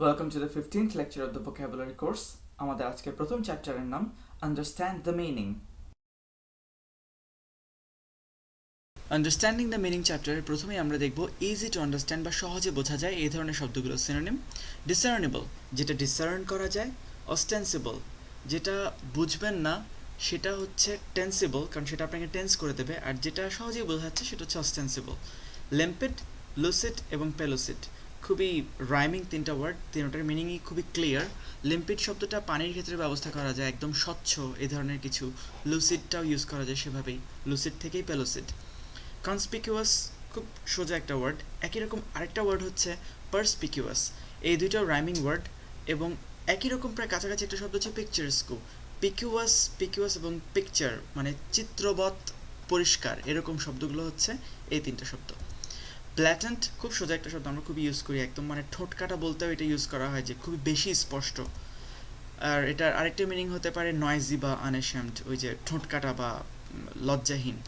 Welcome to the 15th lecture of the vocabulary course. আমাদের আজকের প্রথম চ্যাপ্টারের নাম Understand the Meaning. Understanding the meaning চ্যাপ্টারের প্রথমেই আমরা দেখব ইজি টু আন্ডারস্ট্যান্ড বা সহজে বোঝা যায় এই ধরনের শব্দগুলো সিনোনিম। ডিসার্নেবল, যেটা ডিসার্ন করা যায়। অস্টেন্সিবল, যেটা বুঝবেন না সেটা হচ্ছে টেন্সিবল, কারণ সেটা আপনাকে টেন্স করে দেবে, আর যেটা সহজেই বোঝা যাচ্ছে সেটা হচ্ছে অস্টেন্সিবল। লিম্পিড, লুসিড এবং পেলুসিড, খুবই রাইমিং তিনটা ওয়ার্ড, তিনটার মিনিংই খুবই ক্লিয়ার। লিম্পিড শব্দটা পানির ক্ষেত্রে ব্যবস্থা করা যায়, একদম স্বচ্ছ এই ধরনের কিছু। লুসিডটাও ইউজ করা যায় সেভাবেই, লুসিড থেকেই পেলুসিড। কনসপিকিউয়াস, খুব সোজা একটা ওয়ার্ড। একই রকম আরেকটা ওয়ার্ড হচ্ছে পারসপিকিউয়াস, এই দুইটাও রাইমিং ওয়ার্ড এবং একই রকম প্রায় কাছাকাছি একটা শব্দ হচ্ছে পিকচারস্কু। পিকিউয়াস, পিকিউয়াস এবং পিকচার মানে চিত্রবৎ, পরিষ্কার, এরকম শব্দগুলো হচ্ছে এই তিনটা শব্দ। ব্ল্যাটেন্ট, খুব সোজা একটা শব্দ, আমরা খুব ইউজ করি, একদম মানে ঠোঁট কাটা বলতেও এটা ইউজ করা হয় যে খুবই বেশি স্পষ্ট। আর এটার আরেকটা মিনিং হতে পারে নয়েজি বা আনএশেমড, ওই যে ঠোঁট কাটা বা লজ্জাহীন।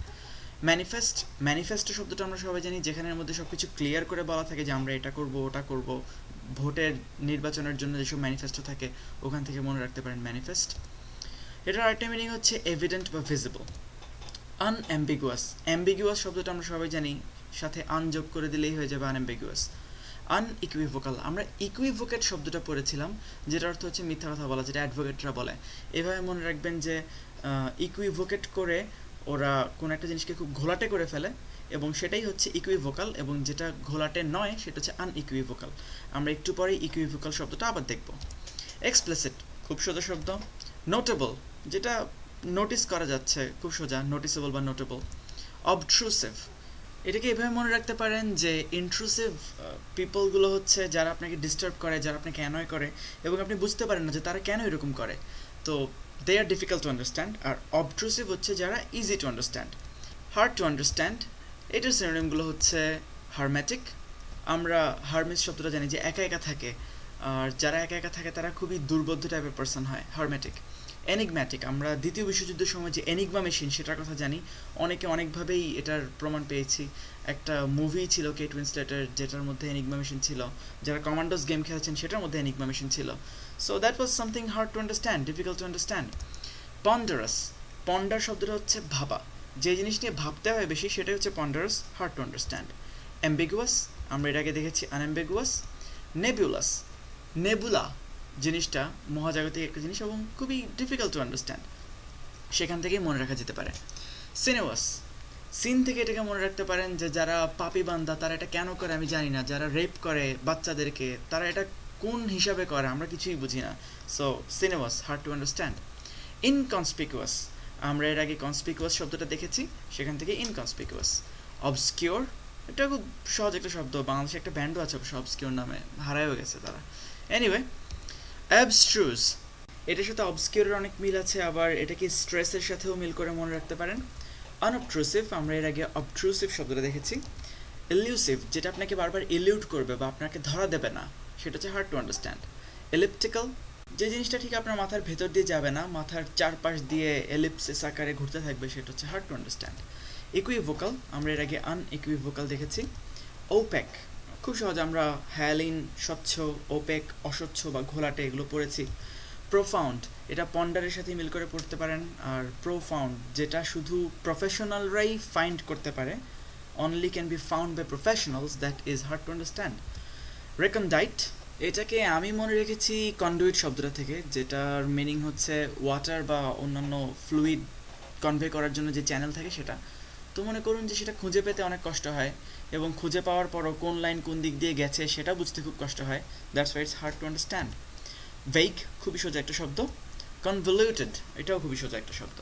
ম্যানিফেস্ট, ম্যানিফেস্টো শব্দটা আমরা সবাই জানি, যেখানের মধ্যে সব কিছু ক্লিয়ার করে বলা থাকে যে আমরা এটা করব ওটা করব। ভোটের নির্বাচনের জন্য যেসব ম্যানিফেস্টো থাকে ওখান থেকে মনে রাখতে পারেন ম্যানিফেস্ট। এটার আরেকটা মিনিং হচ্ছে এভিডেন্ট বা ভিজিবল। আনঅ্যাম্বিগুয়াস, অ্যাম্বিগুয়াস শব্দটা আমরা সবাই জানি, সাথে আন যোগ করে দিলেই হয়ে যাবে আনঅ্যাম্বিগুয়াস। আনইকুইভোকাল, আমরা ইকুইভোকেট শব্দটা পড়েছিলাম, যেটা অর্থ হচ্ছে মিথ্যা কথা বলা, যেটা অ্যাডভোকেটরা বলে। এভাবে মনে রাখবেন যে ইকুইভোকেট করে ওরা কোনো একটা জিনিসকে খুব ঘোলাটে করে ফেলে এবং সেটাই হচ্ছে ইকুইভোকাল, এবং যেটা ঘোলাটে নয় সেটা হচ্ছে আনইকুইভোকাল। আমরা একটু পরেই ইকুইভোকাল শব্দটা আবার দেখব। এক্সপ্লিসিট, খুব সোজা শব্দ। নোটেবল, যেটা নোটিস করা যাচ্ছে, খুব সোজা, নোটিসেবল বা নোটেবল। অবট্রুসিভ, এটাকে এভাবে মনে রাখতে পারেন যে ইন্ট্রুসিভ পিপলগুলো হচ্ছে যারা আপনাকে ডিস্টার্ব করে, যারা আপনাকে অ্যানয় করে এবং আপনি বুঝতে পারেন না যে তারা কেন এরকম করে, তো দে আর ডিফিকাল্ট টু আন্ডারস্ট্যান্ড। আর অবট্রুসিভ হচ্ছে যারা easy to understand. Hard to understand, এটার সিনোনিমগুলো হচ্ছে হারম্যাটিক, আমরা হারমিস শব্দটা জানি যে একা একা থাকে, আর যারা একা একা থাকে তারা খুবই দুর্বোধ্য টাইপের পার্সন হয়, হারম্যাটিক। এনিগম্যাটিক, আমরা দ্বিতীয় বিশ্বযুদ্ধের সময় যে এনিগমা মেশিন সেটার কথা জানি, অনেকে অনেকভাবেই এটার প্রমাণ পেয়েছি। একটা মুভি ছিল কেট উইন্সলেটের যেটার মধ্যে এনিগমা মেশিন ছিল, যারা কমান্ডোস গেম খেলেছেন সেটার মধ্যে এনিগমা মেশিন ছিল। So that was something hard to understand, difficult to understand. Ponderous, ponder শব্দটা হচ্ছে ভাবা, যে জিনিস নিয়ে ভাবতে হয় বেশি সেটাই হচ্ছে পন্ডারাস, হার্ড টু আন্ডারস্ট্যান্ড। অ্যাম্বিগুয়াস, আমরা এর আগে দেখেছি আনঅ্যাম্বিগুয়াস। নেবুলাস, নেবুলা জিনিসটা মহাজাগতিক একটা জিনিস এবং খুবই ডিফিকাল্ট টু আন্ডারস্ট্যান্ড, সেখান থেকেই মনে রাখা যেতে পারে। সিনেওয়াস, সিন থেকে এটাকে মনে রাখতে পারেন যে যারা পাপি বান্দা তারা এটা কেন করে আমি জানি না, যারা রেপ করে বাচ্চাদেরকে তারা এটা কোন হিসাবে করে আমরা কিছুই বুঝি না। So sinuous, hard to understand. Inconspicuous, আমরা এর আগে কনসপিকুয়াস শব্দটা দেখেছি, সেখান থেকে ইনকনসপিকুয়াস। অবসকিওর, এটা খুব সহজ একটা শব্দ, বাংলাদেশে একটা ব্যান্ডও আছে অবশ্য অবসকিওর নামে, হারায়ও গেছে তারা। এনিওয়ে, অ্যাবস্ট্রুজ, এটার সাথে অবসকিওরের অনেক মিল আছে, আবার এটাকে স্ট্রেসের সাথেও মিল করে মনে রাখতে পারেন। আনঅবট্রুসিভ, আমরা এর আগে অবট্রুসিভ শব্দটা দেখেছি। ইলিউসিভ, যেটা আপনাকে বারবার ইলিউড করবে বা আপনাকে ধরা দেবে না, সেটা হচ্ছে হার্ড টু আন্ডারস্ট্যান্ড। এলিপ্টিক্যাল, যে জিনিসটা ঠিক আপনার মাথার ভেতর দিয়ে যাবে না, মাথার চারপাশ দিয়ে এলিপসিস আকারে ঘুরতে থাকবে, সেটা হচ্ছে হার্ড টু আন্ডারস্ট্যান্ড। ইকুইভোকাল, আমরা এর আগে আনইকুইভোকাল দেখেছি। ওপেক, খুব সহজ, আমরা হ্যালিন, স্বচ্ছ, ওপেক অস্বচ্ছ বা ঘোলাটে, এগুলো পড়েছি। প্রোফাউন্ড, এটা পন্ডারের সাথে মিল করে পড়তে পারেন। আর প্রোফাউন্ড, যেটা শুধু প্রফেশনালরাই ফাইন্ড করতে পারে, only can be found by professionals, that is hard to understand. রেকনডাইট, এটাকে আমি মনে রেখেছি কন্ডুইট শব্দটা থেকে, যেটার মিনিং হচ্ছে ওয়াটার বা অন্যান্য ফ্লুইড কনভে করার জন্য যে চ্যানেল থাকে সেটা। তো মনে করুন যে সেটা খুঁজে পেতে অনেক কষ্ট হয় এবং খুঁজে পাওয়ার পরও কোন লাইন কোন দিক দিয়ে গেছে সেটা বুঝতে খুব কষ্ট হয়, that's why it's hard to understand. Vague, খুবই সোজা একটা শব্দ। কনভলিউটেড, এটাও খুবই সোজা একটা শব্দ।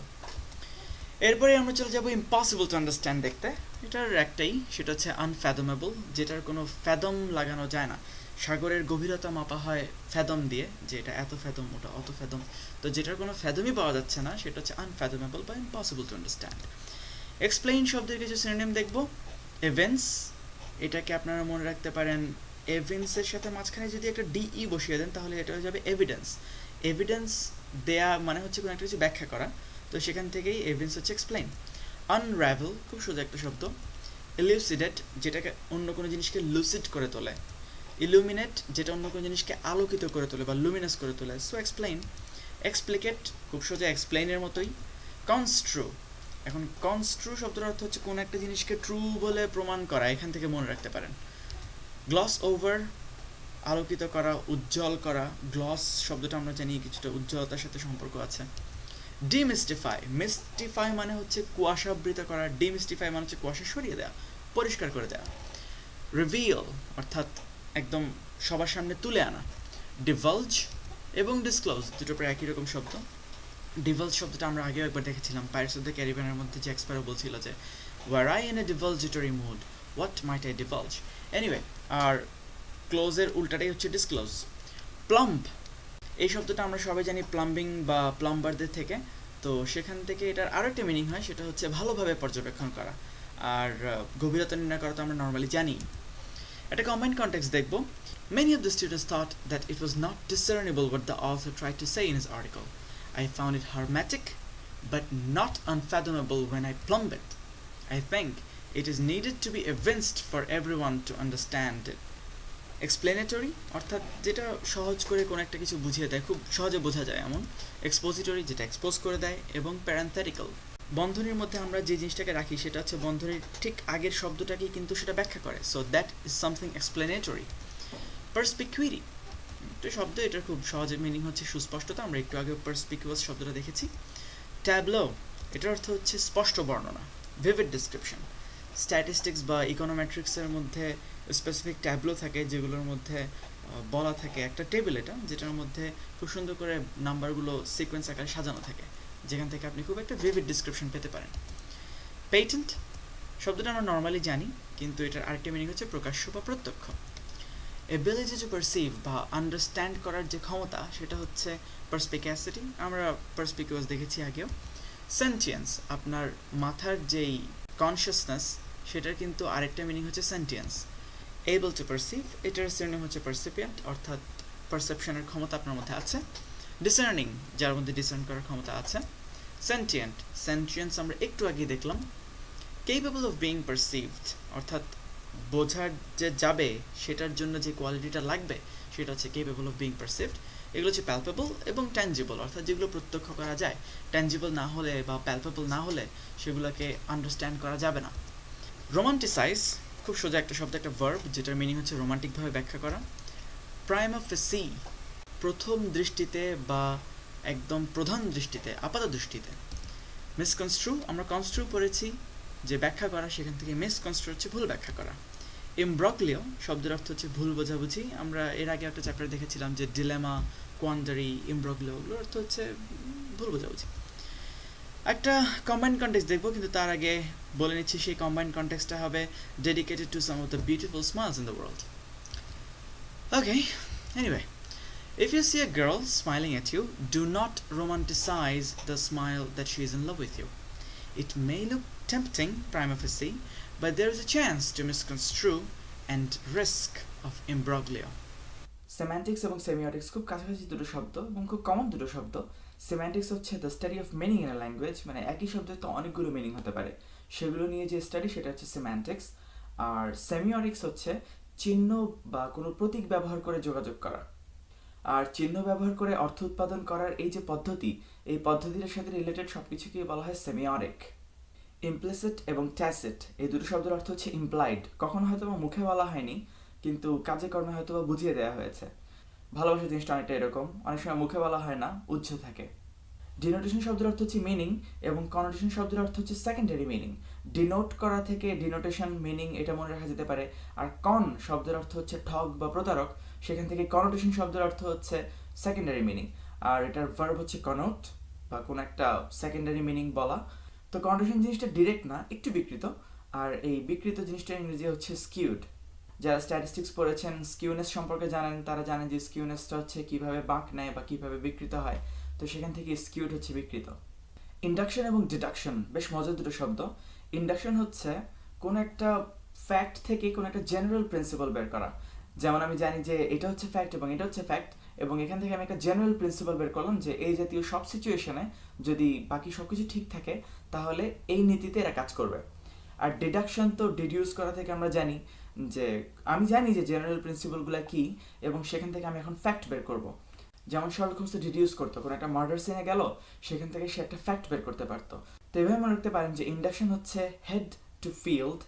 এরপরে আমরা চলে যাব ইম্পসিবল টু আন্ডারস্ট্যান্ড দেখতে। এটার একটাই, সেটা হচ্ছে আনফ্যাদমেবল, যেটার কোনো ফ্যাদম লাগানো যায় না। সাগরের গভীরতা মাপা হয় ফ্যাদম দিয়ে, যে এটা এত ফ্যাদম, ওটা অত ফ্যাদম, তো যেটার কোনো ফ্যাদমই পাওয়া যাচ্ছে না সেটা হচ্ছে আনফ্যাদমেবল বা ইম্পসিবল টু আন্ডারস্ট্যান্ড। এক্সপ্লেইন শব্দের কিছু সিনোনিম দেখব। এভেন্টস, এটাকে আপনারা মনে রাখতে পারেন এভিন্সের সাথে মাঝখানে যদি একটা ডিই বসিয়ে দেন তাহলে এটা হয়ে যাবে এভিডেন্স। এভিডেন্স দেয়া মানে হচ্ছে কোনো একটা কিছু ব্যাখ্যা করা, তো সেখান থেকেই এভিডেন্স হচ্ছে এক্সপ্লেইন। আনরাভেল, খুব সোজা একটা শব্দ। ইলিউসিডেট, যেটাকে অন্য কোনো জিনিসকে লুসিড করে তোলে। ইলুমিনেট যেটা অন্য কোনো জিনিসকে আলোকিত করে তোলে বা লুমিনাস করে তোলে। সো এক্সপ্লেইন, এক্সপ্লিকেট খুব সোজা এক্সপ্লেইনের মতোই। কনস্ট্রু, এখন কনস্ট্রু শব্দের অর্থ হচ্ছে কোন একটা জিনিসকে ট্রু বলে প্রমাণ করা, এখান থেকে মনে রাখতে পারেন। গ্লস ওভার, আলোকিত করা, উজ্জ্বল করা। গ্লস শব্দটা আমরা জানি কিছুটা উজ্জ্বলতার সাথে সম্পর্ক আছে। ডিমিস্টিফাই, মিস্টিফাই মানে হচ্ছে কুয়াশাবৃত করা, ডিমিস্টিফাই মানে হচ্ছে কুয়াশা সরিয়ে দেওয়া, পরিষ্কার করে দেওয়া। রিভিল অর্থাৎ একদম সবার সামনে তুলে আনা। ডিভালজ এবং ডিসক্লোজ দুটো প্রায় একই রকম শব্দ। ডিভালজ শব্দটা আমরা আগেও একবার দেখেছিলাম পাইরেটস অফ দ্য ক্যারিবিয়ানের মধ্যে, জ্যাক স্প্যারো বলছিল যে were I in a divulgatory mood, what might I divulge. Anyway, আর ক্লোজের উল্টাটাই হচ্ছে ডিসক্লোজ। প্লাম্ব, এই শব্দটা আমরা সবাই জানি প্লাম্বিং বা প্লাম্বারদের থেকে, তো সেখান থেকে এটার আরও একটা মিনিং হয়, সেটা হচ্ছে ভালোভাবে পর্যবেক্ষণ করা, আর গভীরতা নির্ণয় করা তো আমরা নর্মালি জানি। একটা কম্বাইন্ড কনটেক্সট দেখব। Many of the students thought that it was not discernible what the author tried to say in his article. I found it hermetic, but not unfathomable when I plumbed it. I think it is needed to be evinced for everyone to understand it. Explanatory অর্থাৎ যেটা সহজ করে কোনো একটা কিছু বুঝিয়ে দেয়, খুব সহজে বোঝা যায় এমন। এক্সপোজিটরি যেটা এক্সপোজ করে দেয়, এবং প্যারেন্থেটিক্যাল বন্ধনীর মধ্যে আমরা যে জিনিসটাকে রাখি সেটা হচ্ছে বন্ধনীর ঠিক আগের শব্দটাকেই কিন্তু সেটা ব্যাখ্যা করে। So that is something explanatory. Perspicuity একটা শব্দ, এটার খুব সহজে মিনিং হচ্ছে সুস্পষ্টতা, আমরা একটু আগে পার্সপিকুয়াস শব্দটা দেখেছি। ট্যাবলো, এটার অর্থ হচ্ছে স্পষ্ট বর্ণনা, ভিভিড ডিসক্রিপশন। স্ট্যাটিস্টিক্স বা ইকোনোমেট্রিক্সের মধ্যে স্পেসিফিক ট্যাবলো থাকে যেগুলোর মধ্যে বলা থাকে একটা টেবিল, এটা যেটার মধ্যে খুব সুন্দর করে নাম্বারগুলো সিকোয়েন্স আকারে সাজানো থাকে, যেখান থেকে আপনি খুব একটা ভিভিড ডিসক্রিপশন পেতে পারেন। পেটেন্ট শব্দটা আমরা নর্মালি জানি, কিন্তু এটার আরেকটা মিনিং হচ্ছে প্রকাশ্য বা প্রত্যক্ষ। এবিলিটি টু পারসিভ বা আন্ডারস্ট্যান্ড করার যে ক্ষমতা, সেটা হচ্ছে পার্সপিকুয়াসিটি, আমরা পার্সপিকুয়াস দেখেছি আগেও। সেন্টিয়েন্স, আপনার মাথার যেই কনসিয়াসনেস, সেটার কিন্তু আরেকটা মিনিং হচ্ছে সেন্টিয়েন্স। এবল টু পারসিভ, এটার সিনোনিম হচ্ছে পারসিপিয়েন্ট, অর্থাৎ পারসেপশনের ক্ষমতা আপনার মধ্যে আছে। ডিসার্নিং, যার মধ্যে ডিসার্ন করার ক্ষমতা আছে। সেন্টিয়েন্ট, সেন্টিয়েন্স আমরা একটু আগে দেখলাম। কেপেবল অফ বিইং পারসিভড, অর্থাৎ বোঝার যে যাবে সেটার জন্য যে কোয়ালিটিটা লাগবে সেটা হচ্ছে কেপেবল অফ বিইং পারসিভড। এগুলো হচ্ছে প্যালপেবল এবং ট্যাঞ্জিবল, অর্থাৎ যেগুলো প্রত্যক্ষ করা যায়। ট্যাঞ্জিবল না হলে বা প্যালপেবল না হলে সেগুলোকে আন্ডারস্ট্যান্ড করা যাবে না। রোমান্টিসাইজ, খুব সোজা একটা শব্দ, একটা ভার্ব, যেটার মিনিং হচ্ছে রোমান্টিকভাবে ব্যাখ্যা করা। প্রাইমা ফেসি, প্রথম দৃষ্টিতে বা একদম প্রধান দৃষ্টিতে, আপাত দৃষ্টিতে। মিসকনস্ট্রু, আমরা কনস্ট্রু পড়েছি যে ব্যাখ্যা করা, সেখান থেকে মিসকনস্ট্রু হচ্ছে ভুল ব্যাখ্যা করা। ইমব্রগলিও শব্দের অর্থ হচ্ছে ভুল বোঝাবুঝি, আমরা এর আগে একটা চ্যাপ্টারে দেখেছিলাম যে ডিলেমা, কোয়ান্ডারি, ইমব্রগলিও, ওগুলোর অর্থ হচ্ছে ভুল বোঝাবুঝি। একটা কম্বাইন্ড কনটেক্সট দেখবো, কিন্তু তার আগে বলে নিচ্ছি সেই কম্বাইন্ড কনটেক্সটটা হবে dedicated to some of the beautiful smiles in the world. Okay, anyway, if you see a girl smiling at you, do not romanticize the smile that she is in love with you. It may look tempting prima facie, but there is a chance to misconstrue and risk of imbroglio. সেমান্টিক্স এবং সেমিওটিক্স খুব কাছাকাছি দুটো শব্দ এবং খুব common দুটো শব্দ। সেমান্টিক্স হচ্ছে the study of meaning in a language, মানে একই শব্দের তো অনেকগুলো মিনিং হতে পারে, সেগুলো নিয়ে যে স্টাডি সেটা হচ্ছে সেমান্টিক্স। আর সেমিওটিক্স হচ্ছে চিহ্ন বা কোনো প্রতীক ব্যবহার করে যোগাযোগ করা, আর চিহ্ন ব্যবহার করে অর্থ উৎপাদন করার এই যে পদ্ধতি, এই পদ্ধতির সাথে রিলেটেড সব কিছুকেই বলা হয় সেমিওটিক। ইমপ্লিসিট এবং ট্যাসিট, এই দুটো শব্দের অর্থ হচ্ছে ইমপ্লাইড, কখনো হয়তো বা মুখে বলা হয়নি কিন্তু কাজে কর্মে হয়তো বা বুঝিয়ে দেওয়া হয়েছে। ভালোবাসা জিনিসটা অনেকটা এরকম, অনেক সময় মুখে বলা হয় না, উজ্জ থাকে। ডিনোটেশন শব্দের অর্থ হচ্ছে মিনিং, এবং কনোটেশন শব্দের অর্থ হচ্ছে সেকেন্ডারি মিনিং। ডিনোট করা থেকে ডিনোটেশন মিনিং, এটা মনে রাখা যেতে পারে। আর কন শব্দের অর্থ হচ্ছে ঠগ বা প্রতারক, সেখান থেকে কনোটেশন শব্দের অর্থ হচ্ছে সেকেন্ডারি মিনিং, আর এটার ভার্ব হচ্ছে কনোট, বা কোনো একটা সেকেন্ডারি মিনিং বলা। তো কনোটেশন জিনিসটা ডিরেক্ট না, একটু বিকৃত, আর এই বিকৃত জিনিসটা ইংরেজি হচ্ছে স্কিউড। যারা স্ট্যাটিস্টিক্স পড়েছেন, স্কিউনেস সম্পর্কে জানেন, তারা জানেন যে স্কিউনেসটা হচ্ছে কিভাবে বাঁক নেয় বা কিভাবে বিকৃত হয়, তো সেখান থেকে স্কিউড হচ্ছে বিকৃত। ইন্ডাকশন এবং ডিডাকশন বেশ মজার দুটো শব্দ। ইন্ডাকশন হচ্ছে কোনো একটা ফ্যাক্ট থেকে কোনো একটা জেনারেল প্রিন্সিপাল বের করা, যেমন আমি জানি যে এটা হচ্ছে ফ্যাক্ট এবং এটা হচ্ছে ফ্যাক্ট, এবং এখান থেকে আমি একটা জেনারেল প্রিন্সিপাল বের করলাম যে এই জাতীয় সব সিচুয়েশনে যদি বাকি সব কিছু ঠিক থাকে তাহলে এই নীতিতে এরা কাজ করবে। আর ডিডাকশন তো ডিডিউস করা থেকে আমরা জানি যে আমি জানি যে জেনারেল প্রিন্সিপালগুলো কি এবং সেখান থেকে আমি এখন ফ্যাক্ট বের করব। যেমন শার্লক হোমস ডিডিউস করতো, কোনো একটা মার্ডার সিনে গেল, সেখান থেকে সে একটা ফ্যাক্ট বের করতে পারতো। তো এভাবে মনে রাখতে পারেন যে ইন্ডাকশন হচ্ছে হেড টু ফিল্ড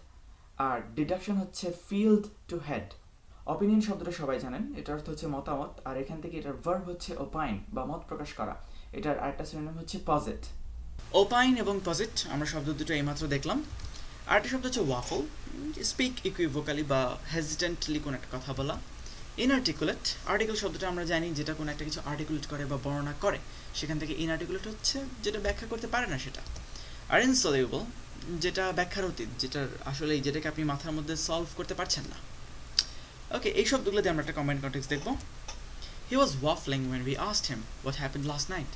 আর ডিডাকশন হচ্ছে ফিল্ড টু হেড। অপিনিয়ন শব্দটা সবাই জানেন, এটার অর্থ হচ্ছে মতামত, আর এখান থেকে এটার ভার্ব হচ্ছে ওপাইন বা মত প্রকাশ করা। এটার আরেকটা সিনোনিম হচ্ছে পজিট। ওপাইন এবং পজিট আমরা শব্দ দুটো এইমাত্র দেখলাম। আরেকটা শব্দ হচ্ছে ওয়াফল, স্পিক ইকুইভোকালি বা হেজিটেন্টলি কোনো একটা কথা বলা। ইনআর্টিকুলেট, আর্টিকেল শব্দটা আমরা জানি যেটা কোনো একটা কিছু আর্টিকুলেট করে বা বর্ণনা করে, সেখান থেকে ইনআর্টিকুলেট হচ্ছে যেটা ব্যাখ্যা করতে পারে না সেটা। আর ইনসলিউবল, যেটা ব্যাখ্যার অতীত, যেটার আসলে যেটাকে আপনি মাথার মধ্যে সলভ করতে পারছেন না। ওকে, এই শব্দগুলো দিয়ে আমরা একটা কম্বাইন্ড কনটেক্সট দেখব। He was waffling when we asked him what happened last night.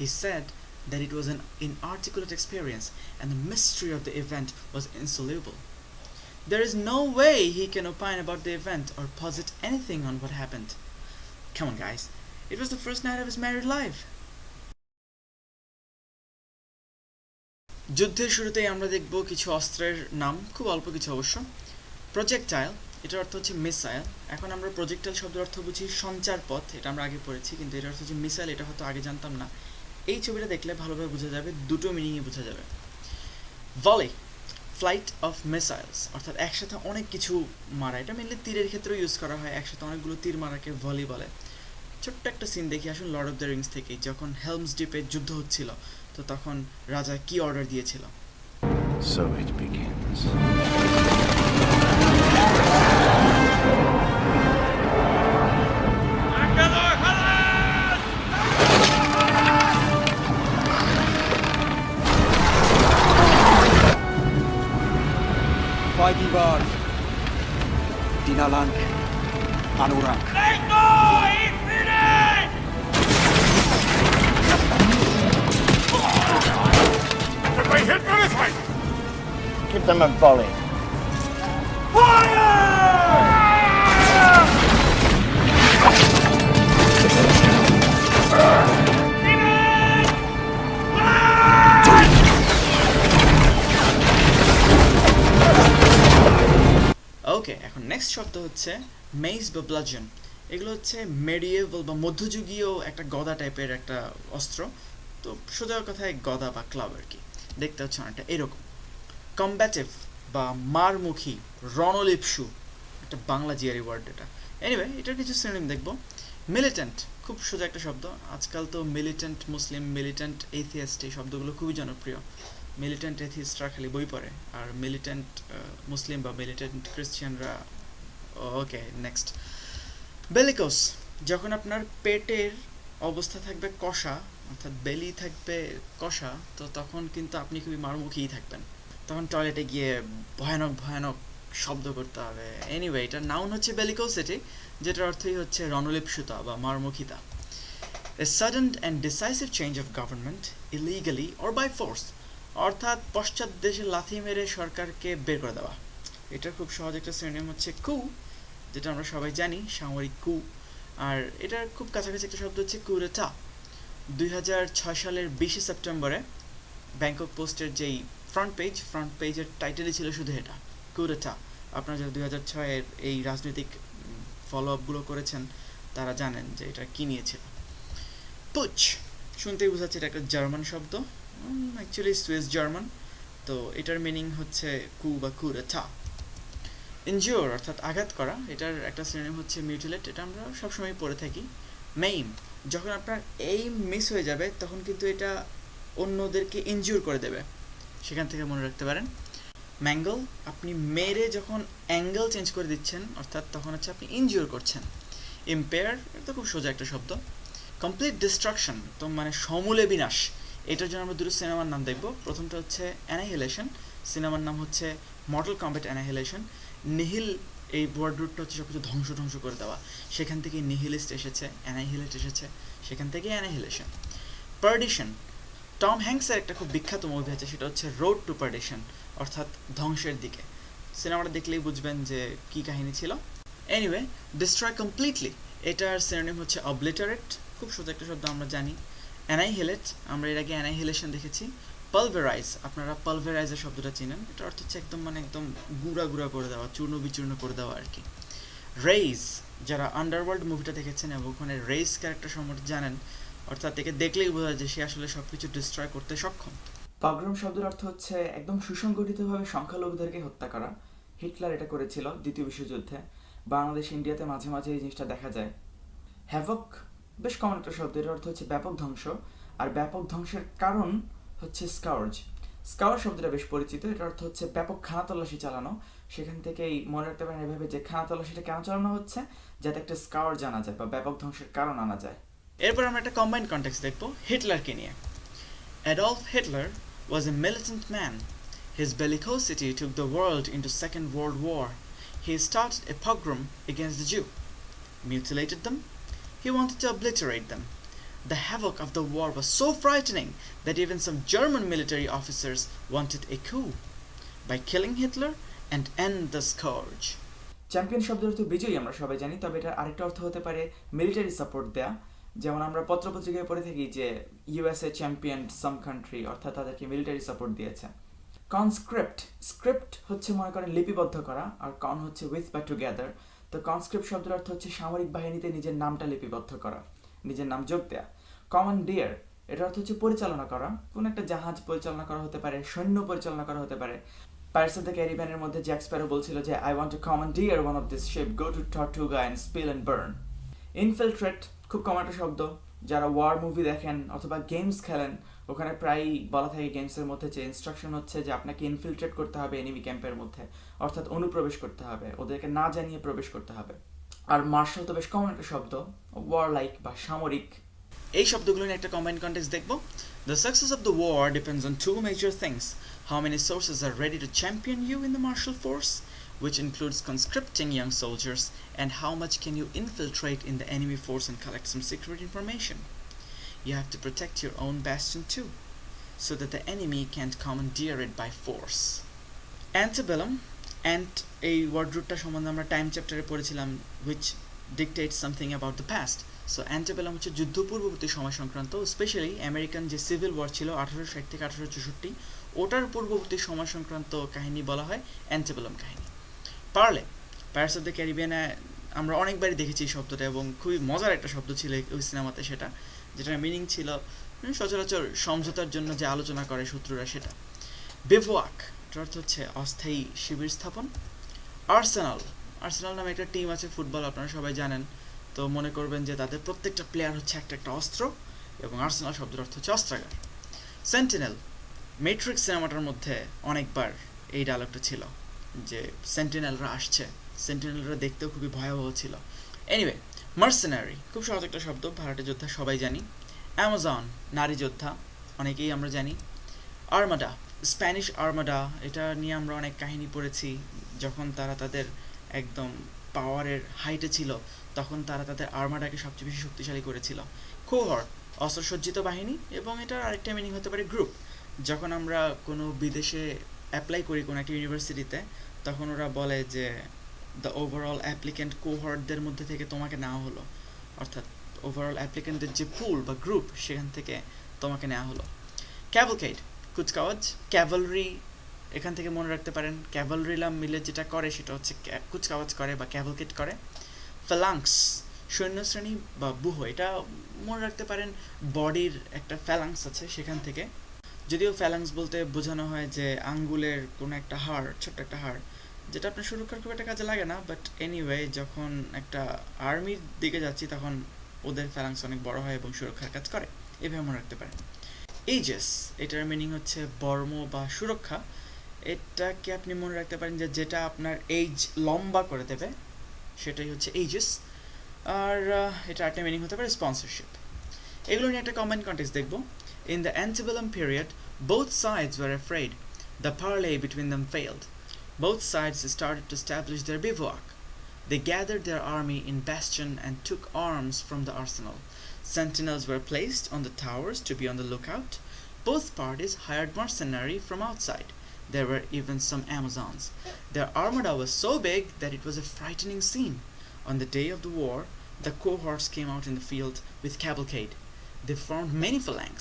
He said that it was an inarticulate experience and the mystery of the event was insoluble. There is no way he can opine about the event or posit anything on what happened. Come on, guys. It was the first night of his married life. যুদ্ধের শুরুতেই আমরা দেখব কিছু অস্ত্রের নাম, খুব অল্প কিছু অবশ্য। প্রজেক্টাইল, এটার অর্থ হচ্ছে মিসাইল। এখন আমরা প্রজেক্টাইল শব্দের অর্থ বুঝি সঞ্চার পথ, এটা আমরা আগে পড়েছি, কিন্তু এটার অর্থ হচ্ছে মিসাইল, এটা হয়তো আগে জানতাম না। এই ছবিটা দেখলে ভালোভাবে বোঝা যাবে, দুটো মিনিংই বোঝা যাবে। ভলি, ফ্লাইট অফ মিসাইলস, অর্থাৎ একসাথে অনেক কিছু মারা। এটা মেনলি তীরের ক্ষেত্রেও ইউজ করা হয়, একসাথে অনেকগুলো তীর মারাকে ভলি বলে। ছোট্ট একটা সিন দেখি আসুন লর্ড অফ দ্য রিংস থেকে, যখন হেলমস ডিপে যুদ্ধ হচ্ছিল, তো তখন রাজা কি অর্ডার দিয়েছিল? So it begins. Feigenbad, Dinalang, Anurang. Everybody hit for this way! Give them a volley. ওকে, এখন নেক্সট শব্দ হচ্ছে মেইস বা ব্লাডজন। এগুলো হচ্ছে মেডিয়েভাল বা মধ্যযুগীয় একটা গদা টাইপের একটা অস্ত্র। তো সোজা কথায় গদা বা ক্লাব আর কি, দেখতে হচ্ছে অনেকটা এরকম। কম্ব্যাটিভ বা মারমুখী, রণলিপসু, একটা বাংলা জিআরি ওয়ার্ড এটা। এনিওয়ে, এটার কিছু সিনোনিম দেখব। মিলিটেন্ট, খুব সোজা একটা শব্দ। আজকাল তো মিলিটেন্ট মুসলিম, মিলিটেন্ট এথিয়াস্ট, এই শব্দগুলো খুবই জনপ্রিয়। মিলিটেন্ট এথিস্টরা খালি বই পড়ে, আর মিলিটেন্ট মুসলিম বা মিলিটেন্ট ক্রিশ্চিয়ানরা। ওকে, নেক্সট। বেলিকোস, যখন আপনার পেটের অবস্থা থাকবে কষা, অর্থাৎ বেলি থাকবে কষা, তো তখন কিন্তু আপনি খুবই মারমুখীই থাকবেন, তখন টয়লেটে গিয়ে ভয়ানক ভয়ানক শব্দ করতে হবে। এনিওয়ে, এটার নাউন হচ্ছে বেলিকোসিটি, যেটার অর্থই হচ্ছে রণলিপসুতা বা মারমুখিতা। A sudden and decisive change of government, illegally or by force, অর্থাৎ পশ্চাৎ দেশে লাথি মেরে সরকারকে বের করে দেওয়া। এটার খুব সহজ একটা সিনোনিম হচ্ছে কু, যেটা আমরা সবাই জানি, সামরিক কু। আর এটার খুব কাছাকাছি একটা শব্দ হচ্ছে কুরেটা। 2006 সালের 20 সেপ্টেম্বরে ব্যাংকক পোস্টের যেই ফ্রন্ট পেজের টাইটেলই ছিল শুধু এটা, কুরেটা। আপনারা যারা 2006-এর এই রাজনৈতিক ফলো আপগুলো করেছেন তারা জানেন যে এটা কি নিয়েছিল। পুচ, শুনতেই বোঝাচ্ছে এটা একটা জার্মান শব্দ, অ্যাকচুয়ালি সুইস জার্মান। তো এটার মিনিং হচ্ছে কু বা কুরেটা। ইনজিওর, অর্থাৎ আঘাত করা, এটার একটা সিনোনিম হচ্ছে মিউটিলেট, এটা আমরা সবসময় পড়ে থাকি। মেইম, যখন আপনার এইম মিস হয়ে যাবে তখন কিন্তু এটা অন্যদেরকে ইনজিওর করে দেবে, সেখান থেকে মনে রাখতে পারেন। ম্যাঙ্গল, আপনি মেরে যখন অ্যাঙ্গেল চেঞ্জ করে দিচ্ছেন, অর্থাৎ তখন হচ্ছে আপনি ইনজিওর করছেন। ইম্পেয়ার, এটা খুব সোজা একটা শব্দ। কমপ্লিট ডিস্ট্রাকশন, তো মানে সমূলে বিনাশ। এটার জন্য আমরা দুটো সিনেমার নাম দেখব। প্রথমটা হচ্ছে অ্যানাহিলেশন, সিনেমার নাম হচ্ছে মর্টাল কম্ব্যাট অ্যানাহিলেশন। নিহিল, এই ওয়ার্ড রুটটা হচ্ছে সব কিছু ধ্বংস করে দেওয়া, সেখান থেকে নিহিলিস্ট এসেছে, অ্যানাহিলেট এসেছে, সেখান থেকে অ্যানাহিলেশন। পারডিশন, টম হ্যাঙ্কসের একটা খুব বিখ্যাত মুভি আছে, সেটা হচ্ছে রোড টু পারডিশন, অর্থাৎ ধ্বংসের দিকে। সিনেমাটা দেখলেই বুঝবেন যে কি কাহিনী ছিল। এনিওয়ে, ডিস্ট্রয় কমপ্লিটলি, এটার সিনোনিম হচ্ছে অবলিটারেট, খুব সোজা একটা শব্দ আমরা জানি। অ্যানাইহিলেট, আমরা এর আগে অ্যানাইহিলেশন দেখেছি। পালভেরাইজ, আপনারা পালভেরাইজের শব্দটা চিনেন, এটা অর্থ হচ্ছে একদম একদম গুঁড়া গুঁড়া করে দেওয়া, চূর্ণ বিচূর্ণ করে দেওয়া আর কি। রেইজ, যারা আন্ডারওয়ার্ল্ড মুভিটা দেখেছেন এবং ওখানে রেইজ ক্যারেক্টার সম্বন্ধে জানেন, অর্থাৎ একে দেখলেই বোঝা যায় যে সে আসলে সবকিছু ডিস্ট্রয় করতে সক্ষম। পগ্রম শব্দের অর্থ হচ্ছে একদম সুসংগঠিতভাবে সংখ্যালঘুদেরকে হত্যা করা। হিটলার এটা করেছিল দ্বিতীয় বিশ্বযুদ্ধে। বাংলাদেশ ইন্ডিয়াতে মাঝে মাঝে এই জিনিসটা দেখা যায়। হ্যাভক বেশ কমন একটা শব্দ, এর অর্থ হচ্ছে ব্যাপক ধ্বংস, আর ব্যাপক ধ্বংসের কারণ হচ্ছে স্কাউর্জ। স্কাউর শব্দটা বেশ পরিচিত, এটার অর্থ হচ্ছে ব্যাপক খানাতল্লাশি চালানো। সেখান থেকেই মনে রাখতে পারেন এভাবে যে খানাতল্লাশিটা কেন চালানো হচ্ছে, যাতে একটা স্কাউর জানা যায় বা ব্যাপক ধ্বংসের কারণ আনা যায়। এরপর আমরা একটা কম্বাইন্ড কনটেক্সট দেখবো হিটলারকে নিয়ে। Adolf Hitler was a militant man. His bellicosity took the world into Second World War. He started a pogrom against the Jew, mutilated them. He wanted to obliterate them. The havoc of the war was so frightening that even some German military officers wanted a coup by killing Hitler and end the scourge. Champion শব্দের অর্থ বিজয়ী আমরা সবাই জানি, তবে এটার আরেকটা অর্থ হতে পারে মিলিটারি সাপোর্ট দেয়া। যেমন আমরা পত্রপত্রিকায় পড়ে থাকি যে ইউএসএ চ্যাম্পিয়ন সাম কান্ট্রি, অর্থাৎ তাদেরকে মিলিটারি সাপোর্ট দিয়েছে। কনস্ক্রিপ্ট, স্ক্রিপ্ট হচ্ছে মনে করেন লিপিবদ্ধ করা, আর কন হচ্ছে উইথ বা টুগেদার। তো কনস্ক্রিপ্ট শব্দের অর্থ হচ্ছে সামরিক বাহিনীতে নিজের নামটা লিপিবদ্ধ করা, নিজের নাম যোগ দেয়া। কমান্ডিয়ার, এটার অর্থ হচ্ছে পরিচালনা করা, কোন একটা জাহাজ পরিচালনা করা হতে পারে, সৈন্য পরিচালনা করা হতে পারে। পাইরেটস অফ দ্য ক্যারিবিয়ানের মধ্যে জ্যাক স্প্যারো বলছিল যে I want to commandeer one of this ship, go to Tortuga and spill and burn. Infiltrate খুব কমন একটা শব্দ, যারা ওয়ার মুভি দেখেন অথবা গেমস খেলেন ওখানে প্রায়ই বলা থাকে গেমসের মধ্যে যে ইনস্ট্রাকশন হচ্ছে যে আপনাকে ইনফিলট্রেট করতে হবে এনিমি ক্যাম্পের মধ্যে, অর্থাৎ অনুপ্রবেশ করতে হবে, ওদেরকে না জানিয়ে প্রবেশ করতে হবে। আর মার্শাল তো বেশ কমন একটা শব্দ, ওয়ার লাইক বা সামরিক। এই শব্দগুলো নিয়ে একটা কম্বাইন্ড কনটেক্সট দেখব। The success of the war depends on two major things: how many sources are ready to champion you in the martial force, which includes conscripting young soldiers, and how much can you infiltrate in the enemy force and collect some secret information. You have to protect your own bastion too, so that the enemy can't commandeer it by force. Antebellum, and এই word রুটটা সম্বন্ধে আমরা time চ্যাপ্টারে পড়েছিলাম, which dictates something about the past. So antebellum হচ্ছে যুদ্ধ পূর্ববর্তী সময় সংক্রান্ত, স্পেশালি আমেরিকান যে সিভিল ওয়ার ছিল 1860 থেকে 1864, ওটার পূর্ববর্তী সময় সংক্রান্ত কাহিনী বলা হয় অ্যান্টেবেলাম কাহিনী। পারলে, পাইরেটস অফ দ্য ক্যারিবিয়ানে আমরা অনেকবারই দেখেছি এই শব্দটা এবং খুবই মজার একটা শব্দ ছিল ওই সিনেমাতে সেটা, যেটার মিনিং ছিল সচরাচর সমঝোতার জন্য যে আলোচনা করে শত্রুরা সেটা। বিভওয়াক, এটার অর্থ হচ্ছে অস্থায়ী শিবির স্থাপন। আর্সেনাল, আর্সেনাল নামে একটা টিম আছে ফুটবল, আপনারা সবাই জানেন। তো মনে করবেন যে তাদের প্রত্যেকটা প্লেয়ার হচ্ছে একটা একটা অস্ত্র, এবং আর্সেনাল শব্দের অর্থ হচ্ছে অস্ত্রাগার। সেন্টিনেল, ম্যাট্রিক্স সিনেমাটার মধ্যে অনেকবার এই ডায়লগটা ছিল যে সেন্টিনেলরা আসছে, সেন্টিনেলরা দেখতেও খুবই ভয়াবহ ছিল। এনিওয়ে, মার্সেনারি খুব সহজ একটা শব্দ, ভাড়াটে যোদ্ধা সবাই জানি। অ্যামাজন, নারী যোদ্ধা, অনেকেই আমরা জানি। আর্মাডা, স্প্যানিশ আর্মাডা, এটা নিয়ে আমরা অনেক কাহিনী পড়েছি। যখন তারা তাদের একদম পাওয়ারের হাইটে ছিল তখন তারা তাদের আর্মাডাকে সবচেয়ে বেশি শক্তিশালী করেছিল। কোহর্ট, অস্ত্রসজ্জিত বাহিনী, এবং এটার আরেকটা মিনিং হতে পারে গ্রুপ। যখন আমরা কোনো বিদেশে অ্যাপ্লাই করি কোনো একটা ইউনিভার্সিটিতে, তখন ওরা বলে যে দ্য ওভারঅল অ্যাপ্লিক্যান্ট কোহর্টদের মধ্যে থেকে তোমাকে নেওয়া হলো, অর্থাৎ ওভারঅল অ্যাপ্লিক্যান্টদের যে পুল বা গ্রুপ সেখান থেকে তোমাকে নেওয়া হলো। ক্যাভলকেড, কুচকাওয়াজ। ক্যাভলরি, এখান থেকে মনে রাখতে পারেন ক্যাভলরিলা মিলে যেটা করে সেটা হচ্ছে কুচকাওয়াজ করে বা ক্যাভলকেড করে। ফ্যালাংস, সৈন্যশ্রেণী বা ব্যুহ, এটা মনে রাখতে পারেন বডির একটা ফ্যালাংস আছে সেখান থেকে, যদিও ফ্যালাংস বলতে বোঝানো হয় যে আঙ্গুলের কোনো একটা হাড়, ছোট্ট একটা হাড়, যেটা আপনার সুরক্ষার খুব একটা কাজে লাগে না, বাট এনিওয়ে যখন একটা আর্মির দিকে যাচ্ছি তখন ওদের ফ্যালাংস অনেক বড় হয় এবং সুরক্ষার কাজ করে, এভাবে মনে রাখতে পারেন। এইজেস, এটার মিনিং হচ্ছে বর্ম বা সুরক্ষা। এটাকে আপনি মনে রাখতে পারেন যে যেটা আপনার এইজ লম্বা করে দেবে সেটাই হচ্ছে এইজেস। আর এটা একটা মিনিং হতে পারে স্পন্সরশিপ। এগুলো নিয়ে একটা কম্বাইন্ড কনটেক্সট দেখব। In the antebellum period, both sides were afraid. The parley between them failed. Both sides started to establish their bivouac. They gathered their army in bastion and took arms from the arsenal. Sentinels were placed on the towers to be on the lookout. Both parties hired mercenary from outside. There were even some Amazons. Their armada was so big that it was a frightening scene. On the day of the war, the cohorts came out in the field with cavalcade. They formed many phalanx.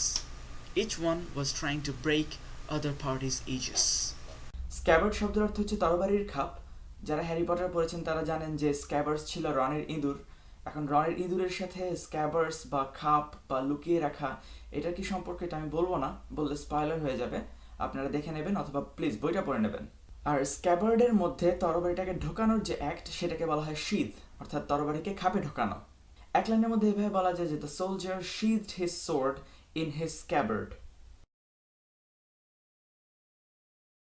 Each one was trying to break other party's edges. স্ক্যাবার্ড শব্দের অর্থ হচ্ছে তরবারির খাপ। যারা Harry Potter পড়েছেন তারা জানেন যে স্ক্যাবার্স ছিল রনের ইঁদুর। এখন রনের ইঁদুরের সাথে স্ক্যাবার্স বা খাপ বা লুকিয়ে রাখা এটার কি সম্পর্ক এটা আমি বলবো না, বললে স্পয়লার হয়ে যাবে। আপনারা দেখে নেবেন অথবা প্লিজ বইটা পড়ে নেবেন। আর স্ক্যাবার্ডের মধ্যে তরবারিটাকে ঢোকানোর যে অ্যাক্ট সেটাকে বলা হয় শীথ, অর্থাৎ তরবারিকে খাপে ঢোকানো। এক লাইনের মধ্যে এভাবে বলা যায় যে the soldier sheathed his sword in his scabbard.